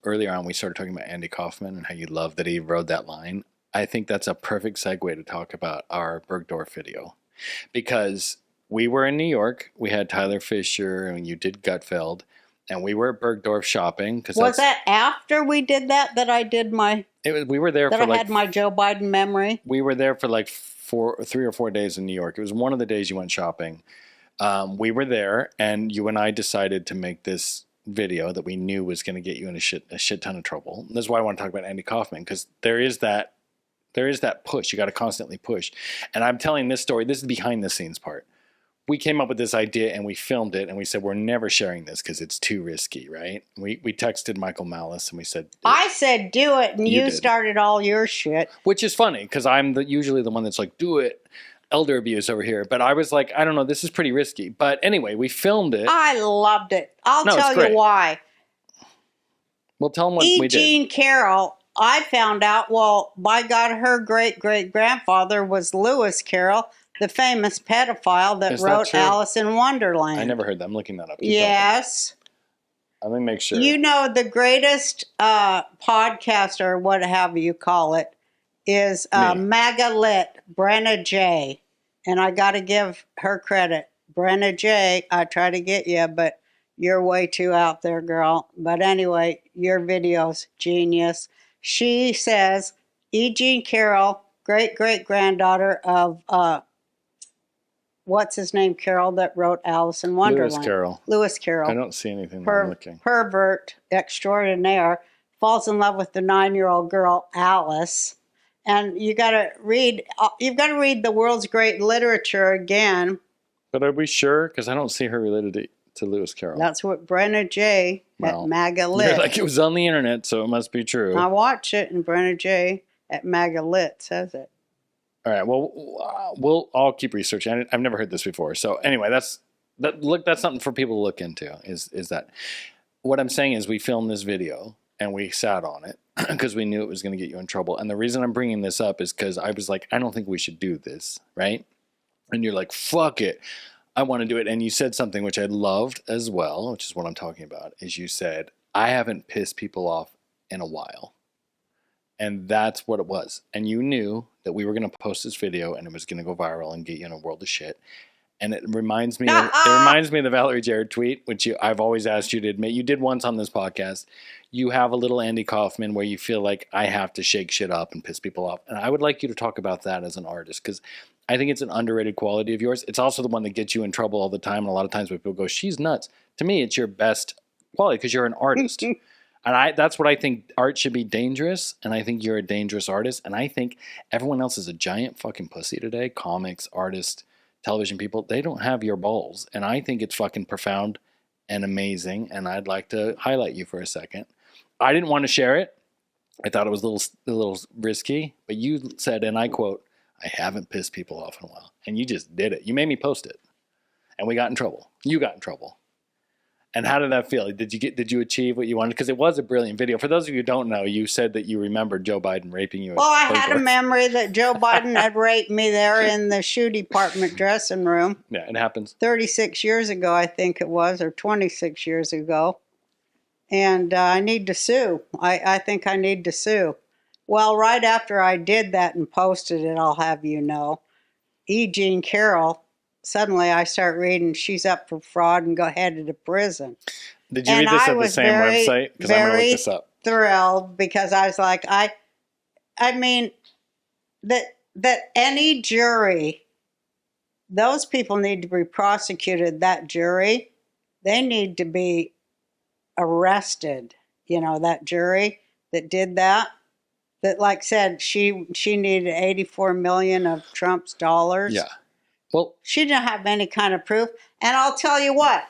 earlier on we started talking about Andy Kaufman and how you love that he wrote that line. I think that's a perfect segue to talk about our Bergdorf video. Because we were in New York, we had Tyler Fisher, and you did Gutfeld, and we were at Bergdorf shopping. Was that after we did that I did my... we were there I had my Joe Biden memory? We were there for like 3 or 4 days in New York. It was one of the days you went shopping. We were there, and you and I decided to make this video that we knew was going to get you in a shit ton of trouble. And that's why I want to talk about Andy Kaufman, because there is that push. You got to constantly push. And I'm telling this story. This is the behind the scenes part. We came up with this idea and we filmed it and we said, we're never sharing this because it's too risky, right? We texted Michael Malice and we said... I said, do it, and you started all your shit. Which is funny because I'm usually the one that's like, do it. Elder abuse over here. But I was like, I don't know, this is pretty risky. But anyway, we filmed it. I loved it. I'll tell you why. Well, tell them what we did. Jean Carroll, I found out, well, by God, her great-great-grandfather was Lewis Carroll, the famous pedophile that wrote Alice in Wonderland. I never heard that. I'm looking that up. Yes. Let me make sure. You know, the greatest podcast, or what have you call it, is MAGA Lit, Brenna J. And I got to give her credit. Brenna J., I try to get you, but you're way too out there, girl. But anyway, your video's genius. She says, E. Jean Carroll, great-great-granddaughter of, what's his name, Carroll, that wrote Alice in Wonderland? Lewis Carroll. I don't see anything I'm looking. Pervert extraordinaire, falls in love with the 9-year-old girl, Alice. And you've got to read the world's great literature again. But are we sure? Because I don't see her related to Lewis Carroll. That's what Brenna J. at MAGA Lit. You're like, it was on the internet, so it must be true. I watch it, and Brenna J. at MAGA Lit says it. All right. Well, I'll keep researching. I've never heard this before. So anyway, that's something for people to look into. Is that what I'm saying? Is we filmed this video and we sat on it because we knew it was going to get you in trouble. And the reason I'm bringing this up is because I was like, I don't think we should do this, right? And you're like, fuck it, I want to do it. And you said something which I loved as well, which is what I'm talking about. Is you said, I haven't pissed people off in a while. And that's what it was. And you knew that we were going to post this video and it was going to go viral and get you in a world of shit. And it reminds me of the Valerie Jarrett tweet, which I've always asked you to admit. You did once on this podcast. You have a little Andy Kaufman where you feel like I have to shake shit up and piss people off. And I would like you to talk about that as an artist, because I think it's an underrated quality of yours. It's also the one that gets you in trouble all the time. And a lot of times when people go, she's nuts. To me, it's your best quality because you're an artist. And that's what I think. Art should be dangerous, and I think you're a dangerous artist. And I think everyone else is a giant fucking pussy today. Comics, artists, television people, they don't have your balls. And I think it's fucking profound and amazing, and I'd like to highlight you for a second. I didn't want to share it. I thought it was a little risky, but you said, and I quote, I haven't pissed people off in a while. And you just did it. You made me post it. And we got in trouble. You got in trouble. And how did that feel? Did you achieve what you wanted? Because it was a brilliant video. For those of you who don't know, you said that you remembered Joe Biden raping you. Well, I had a memory that Joe Biden had raped me there in the shoe department dressing room. Yeah, it happens. 36 years ago, I think it was, or 26 years ago. And I need to sue. I think I need to sue. Well, right after I did that and posted it, I'll have you know, E. Jean Carroll, suddenly I start reading she's up for fraud and headed to prison. Did you read this at the same website? Because I'm going to look this up. Thrilled, because I was like, I mean, that any jury, those people need to be prosecuted. That jury, they need to be arrested. You know, that jury that did that like said she needed 84 million of Trump's dollars. Yeah. Well, she didn't have any kind of proof. And I'll tell you what,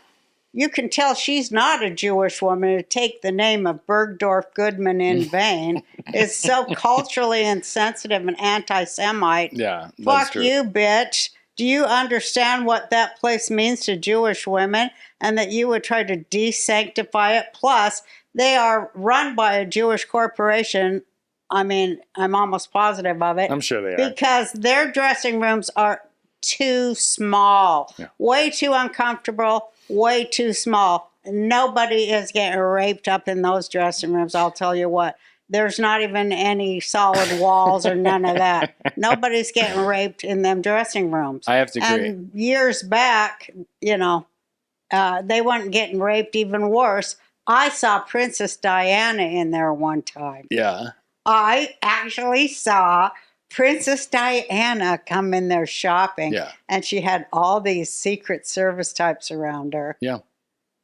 you can tell she's not a Jewish woman to take the name of Bergdorf Goodman in vain. It's so culturally insensitive and anti-Semite. Yeah, fuck you, bitch. Do you understand what that place means to Jewish women, and that you would try to desanctify it? Plus, they are run by a Jewish corporation. I mean, I'm almost positive of it. I'm sure they are. Because their dressing rooms are too small, way too uncomfortable, way too small. nobody is getting raped up in those dressing rooms. I'll tell you what. There's not even any solid walls or none of that. Nobody's getting raped in them dressing rooms. I have to agree. And years back, they weren't getting raped even worse. I saw Princess Diana in there one time. Yeah. I actually saw Princess Diana come in there shopping. Yeah. And she had all these Secret Service types around her. Yeah.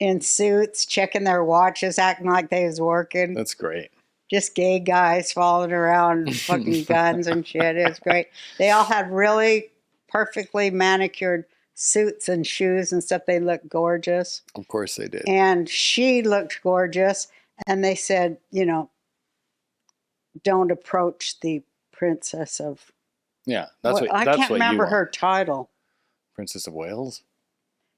In suits, checking their watches, acting like they was working. That's great. Just gay guys following around with fucking guns and shit. It was great. They all had really perfectly manicured suits and shoes and stuff. They looked gorgeous. Of course they did. And she looked gorgeous. And they said, don't approach the princess of... Yeah, that's what I can't remember her title. Princess of Wales?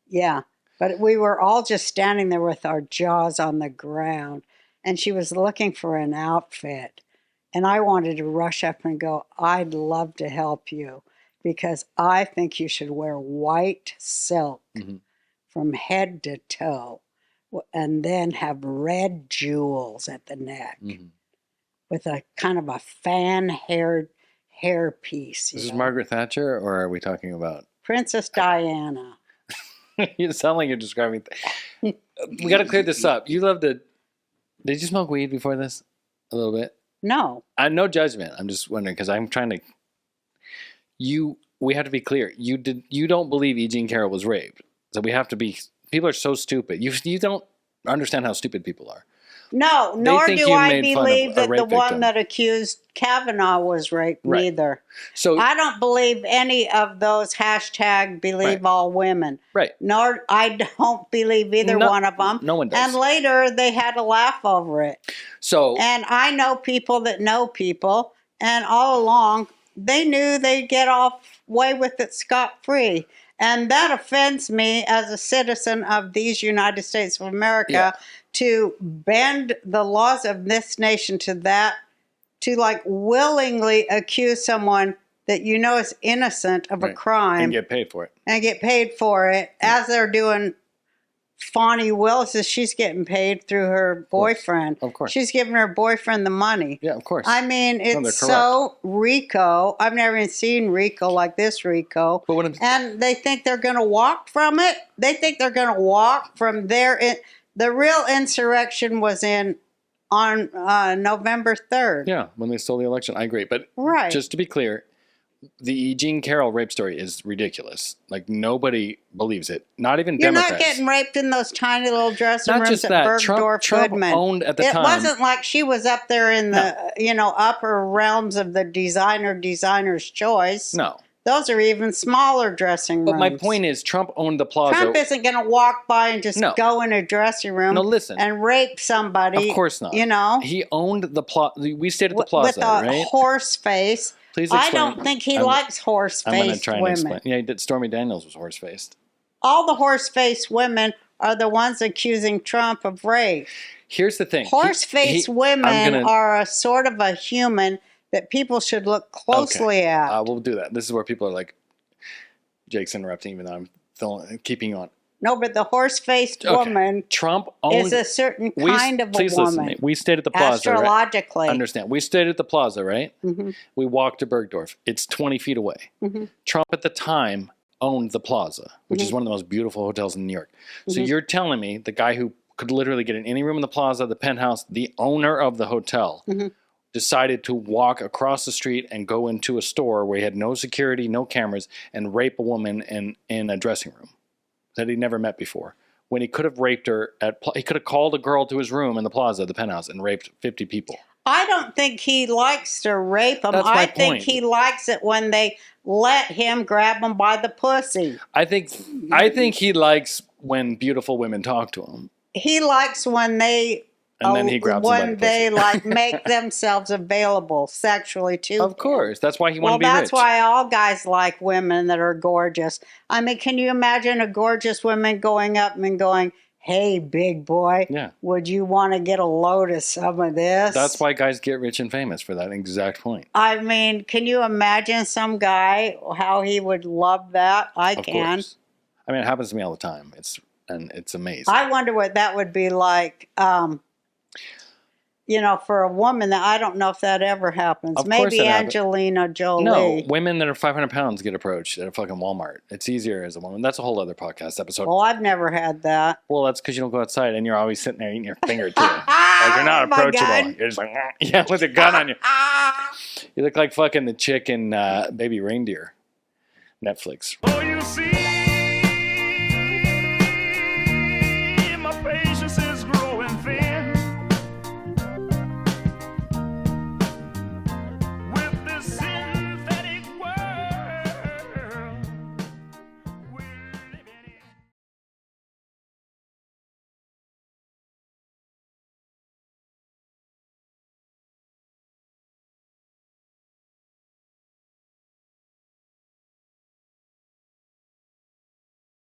Yeah. But we were all just standing there with our jaws on the ground. And she was looking for an outfit. And I wanted to rush up and go, I'd love to help you because I think you should wear white silk from head to toe and then have red jewels at the neck with a kind of a fan-haired hairpiece. Is this Margaret Thatcher or are we talking about? Princess Diana. You sound like you're describing... We got to clear this up. You love to... Did you smoke weed before this? A little bit? No. No judgment. I'm just wondering because I'm trying to... We have to be clear. You don't believe E. Jean Carroll was raped. So we have to be... People are so stupid. You don't understand how stupid people are. No, They nor think do you I made fun of believe a that rape the one victim. that accused Kavanaugh was raped Right. neither. So I don't believe any of those hashtag believe all women. Right. Nor I don't believe either one of them. No one does. And later they had a laugh over it. So And I know people that know people, and all along they knew they'd get off way with it scot-free. And that offends me as a citizen of these United States of America to bend the laws of this nation to that, to like willingly accuse someone that you know is innocent of a crime. And get paid for it. And get paid for it, as they're doing Fonnie Willis. She's getting paid through her boyfriend. Of course. She's giving her boyfriend the money. Yeah, of course. I mean, it's so Rico. I've never even seen Rico like this Rico. But and they think they're going to walk from it. They think they're going to walk from there. The real insurrection was on November 3rd. Yeah, when they stole the election. I agree. But Right. just to be clear, the E. Jean Carroll rape story is ridiculous. Like, nobody believes it. Not even You're Democrats. not getting raped in those tiny little dressing Not rooms just at that. Bergdorf Trump Goodman. owned at the time. It wasn't like she was up there in the upper realms of the designer's choice. No. Those are even smaller dressing rooms. But my point is, Trump owned the plaza. Trump isn't going to walk by and just go in a dressing room and rape somebody. Of course not. You know? He owned the plaza. We stayed at the plaza, with a right? horse face. Please I explain. don't think he likes horse-faced I'm going to try and women. explain. Yeah, he did. Stormy Daniels was horse-faced. All the horse-faced women are the ones accusing Trump of rape. Here's the thing. Horse-faced women are a sort of a human that people should look closely at. We'll do that. This is where people are like, Jake's interrupting, even though I'm keeping on. No, but the horse-faced woman Trump owned, is a certain kind of a please woman. listen to me. We stayed at the plaza, astrologically. right? Understand. We stayed at the plaza, right? Mm-hmm. We walked to Bergdorf. It's 20 feet away. Mm-hmm. Trump at the time owned the plaza, which is one of the most beautiful hotels in New York. So you're telling me the guy who could literally get in any room in the plaza, the penthouse, the owner of the hotel, decided to walk across the street and go into a store where he had no security, no cameras, and rape a woman in a dressing room that he'd never met before. When he could have raped her he could have called a girl to his room in the plaza, the penthouse, and raped 50 people. I don't think he likes to rape them. That's my I think point. he likes it when they let him grab them by the pussy. I think he likes when beautiful women talk to him. He likes when they And then he grabs them by the when pussy. they like make themselves available sexually to Of course. That's why he wanted to be that's rich. why all guys like women that are gorgeous. I mean, can you imagine a gorgeous woman going up and going, "Hey, big boy, would you want to get a load of some of this?" That's why guys get rich and famous, for that exact point. I mean, can you imagine some guy, how he would love that? I Of can. course. I mean, it happens to me all the time. and it's amazing. I wonder what that would be like. For a woman, that I don't know if that ever happens. Of course Maybe it happens. Angelina Jolie. No, women that are 500 pounds get approached at a fucking Walmart. It's easier as a woman. That's a whole other podcast episode. Well, I've never had that. Well, that's because you don't go outside and you're always sitting there eating your finger too. Like you're not approachable. You're just like, yeah, with a gun on you. You look like fucking the chick in Baby Reindeer. Netflix. Oh, you see